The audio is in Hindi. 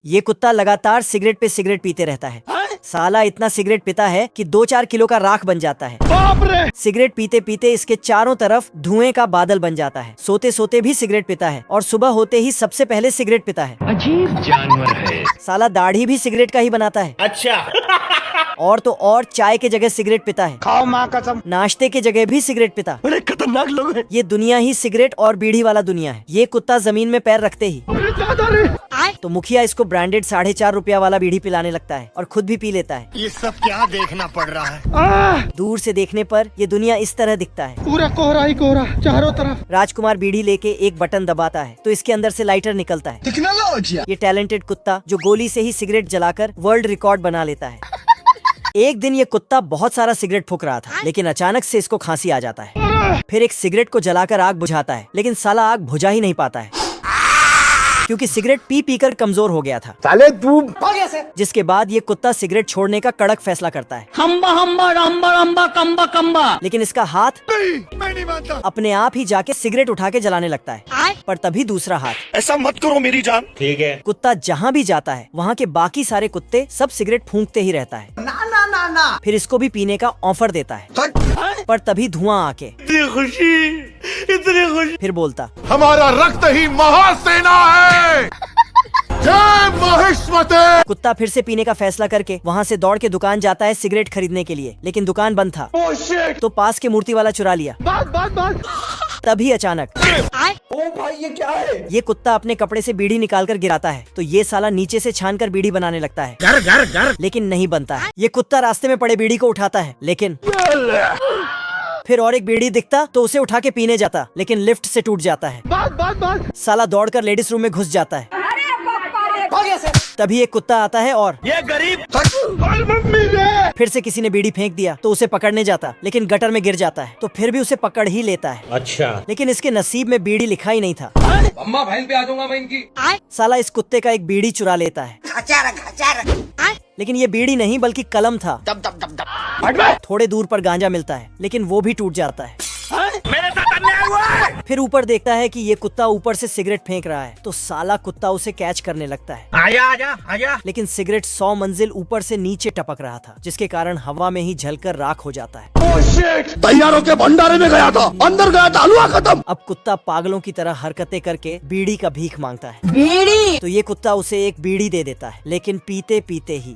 ये कुत्ता लगातार सिगरेट पे सिगरेट पीते रहता है। साला इतना सिगरेट पीता है कि 2-4 किलो का राख बन जाता है। बाप रे! सिगरेट पीते पीते इसके चारों तरफ धुएं का बादल बन जाता है। सोते सोते भी सिगरेट पीता है और सुबह होते ही सबसे पहले सिगरेट पीता है। अजीब जानवर है। साला दाढ़ी भी सिगरेट का ही बनाता है। अच्छा। और तो और चाय के जगह सिगरेट पीता है। खाओ माँ कसम। नाश्ते के जगह भी सिगरेट पीता। बड़े खतरनाक लोग हैं। ये दुनिया ही सिगरेट और बीड़ी वाला दुनिया है। ये कुत्ता जमीन में पैर रखते ही तो मुखिया इसको ब्रांडेड 4.5 रुपया वाला बीड़ी पिलाने लगता है और खुद भी पी लेता है। ये सब क्या देखना पड़ रहा है? दूर से देखने पर ये दुनिया इस तरह दिखता है। पूरा कोहरा ही कोहरा चारों तरफ। राजकुमार बीड़ी लेके एक बटन दबाता है तो इसके अंदर से लाइटर निकलता है। टेक्नोलॉजी। ये टैलेंटेड कुत्ता जो गोली से ही सिगरेट जलाकर वर्ल्ड रिकॉर्ड बना लेता है। एक दिन ये कुत्ता बहुत सारा सिगरेट फूंक रहा था, लेकिन अचानक से इसको खांसी आ जाता है। फिर एक सिगरेट को जलाकर आग बुझाता है, लेकिन साला आग बुझा ही नहीं पाता है क्योंकि सिगरेट पी पी कर कमजोर हो गया था। साले तू जिसके बाद ये कुत्ता सिगरेट छोड़ने का कड़क फैसला करता है। हम्बा हम्बा रम्बा रम्बा कम्बा कम्बा। लेकिन इसका हाथ मैं नहीं मानता। अपने आप ही जाके सिगरेट उठा के जलाने लगता है। पर तभी दूसरा हाथ। ऐसा मत करो मेरी जान। ठीक है। कुत्ता जहाँ भी जाता है वहाँ के बाकी सारे कुत्ते सब सिगरेट फूंकते ही रहता है। ना। फिर इसको भी पीने का ऑफर देता है। पर तभी धुआं आके इतनी खुशी। फिर बोलता, हमारा रक्त ही महासेना है। जय महिष्मते। कुत्ता फिर से पीने का फैसला करके वहाँ से दौड़ के दुकान जाता है सिगरेट खरीदने के लिए, लेकिन दुकान बंद था। तो पास के मूर्ति वाला चुरा लिया। बात। तभी अचानक ओ भाई ये क्या है? ये कुत्ता अपने कपड़े से बीड़ी निकालकर गिराता है तो ये साला नीचे से छानकर बीड़ी बनाने लगता है। घर। लेकिन नहीं बनता है। ये कुत्ता रास्ते में पड़े बीड़ी को उठाता है, लेकिन फिर और एक बीड़ी दिखता तो उसे उठा के पीने जाता, लेकिन लिफ्ट से टूट जाता है। बात। साला दौड़कर लेडीज रूम में घुस जाता है। तभी एक कुत्ता आता है और ये गरीब मम्मी ने। फिर से किसी ने बीड़ी फेंक दिया तो उसे पकड़ने जाता, लेकिन गटर में गिर जाता है तो फिर भी उसे पकड़ ही लेता है। अच्छा। लेकिन इसके नसीब में बीड़ी लिखा ही नहीं था। अम्मा भाई पे आ जाऊंगा मैं इनकी। साला इस कुत्ते का एक बीड़ी चुरा लेता है। लेकिन ये बीड़ी नहीं बल्कि कलम था। थोड़े दूर पर गांजा मिलता है, लेकिन वो भी टूट जाता है। मेरे साथ अन्याय हुआ है। फिर ऊपर देखता है कि ये कुत्ता ऊपर से सिगरेट फेंक रहा है तो साला कुत्ता उसे कैच करने लगता है। आजा। लेकिन सिगरेट 100 मंजिल ऊपर से नीचे टपक रहा था, जिसके कारण हवा में ही जलकर राख हो जाता है। तैयारों के भंडारे में गया था, अंदर गया था, हलवा खत्म। अब कुत्ता पागलों की तरह हरकतें करके बीड़ी का भीख मांगता है। बीड़ी। तो ये कुत्ता उसे एक बीड़ी दे देता है, लेकिन पीते पीते ही